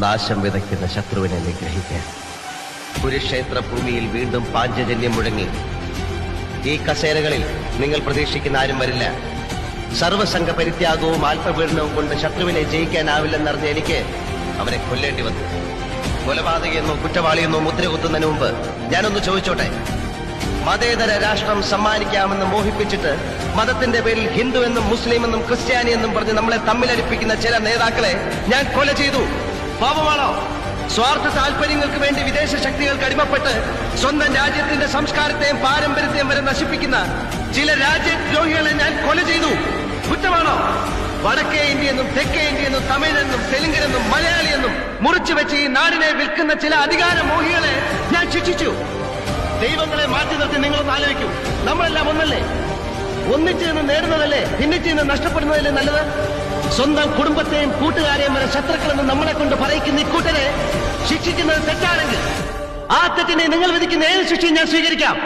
നാശം വിതയ്ക്കുന്ന ശത്രുവിനെ നിഗ്രഹിക്കാൻ. കുരുക്ഷേത്ര ഭൂമിയിൽ വീണ്ടും പാഞ്ചജന്യം മുഴങ്ങി. ഈ കസേരകളിൽ നിങ്ങൾ പ്രതീക്ഷിക്കുന്ന ആരും വരില്ല. സർവസംഘ പരിത്യാഗവും ആത്മപീഡനവും കൊണ്ട് ശത്രുവിനെ ജയിക്കാനാവില്ലെന്നറിഞ്ഞ എനിക്ക് അവരെ കൊല്ലേണ്ടി വന്നു. കൊലപാതകയെന്നോ കുറ്റവാളിയെന്നോ മുദ്ര കുത്തുന്നതിന് മുമ്പ് ഞാനൊന്ന് ചോദിച്ചോട്ടെ, മതേതര രാഷ്ട്രം സമ്മാനിക്കാമെന്ന് മോഹിപ്പിച്ചിട്ട് മതത്തിന്റെ പേരിൽ ഹിന്ദു എന്നും മുസ്ലിം എന്നും ക്രിസ്ത്യാനി എന്നും പറഞ്ഞ് നമ്മളെ തമ്മിലടിപ്പിക്കുന്ന ചില നേതാക്കളെ ഞാൻ കൊല ചെയ്തു. പാപമാണോ? സ്വാർത്ഥ താല്പര്യങ്ങൾക്ക് വേണ്ടി വിദേശ ശക്തികൾക്ക് അടിമപ്പെട്ട് സ്വന്തം രാജ്യത്തിന്റെ സംസ്കാരത്തെയും പാരമ്പര്യത്തെയും വരെ നശിപ്പിക്കുന്ന ചില രാജ്യദ്രോഹികളെ ഞാൻ കൊല ചെയ്തു. കുറ്റമാണോ? വടക്കേ ഇന്ത്യയെന്നും തെക്കേ ഇന്ത്യയെന്നും തമിഴെന്നും തെലുങ്കിനെന്നും മലയാളിയെന്നും മുറിച്ചു വെച്ച് ഈ നാടിനെ വിൽക്കുന്ന ചില അധികാരമോഹികളെ ഞാൻ ശിക്ഷിച്ചു. ദൈവങ്ങളെ മാറ്റി നിർത്തി നിങ്ങളൊന്ന് ആലോചിക്കൂ. നമ്മളെല്ലാം ഒന്നല്ലേ? ഒന്നിച്ചു നിന്ന് നേടുന്നതല്ലേ ഭിന്നിച്ചു നിന്ന് നഷ്ടപ്പെടുന്നതല്ലേ നല്ലത്? സ്വന്തം കുടുംബത്തെയും കൂട്ടുകാരെയും വരെ ശത്രുക്കളെന്ന് നമ്മളെ കൊണ്ട് പറയിക്കുന്ന ഇക്കൂട്ടരെ ശിക്ഷിക്കുന്നത് തെറ്റാണെങ്കിൽ ആ തെറ്റിനെ നിങ്ങൾ വിധിക്കുന്ന ഏത് ശിക്ഷയും ഞാൻ സ്വീകരിക്കാം.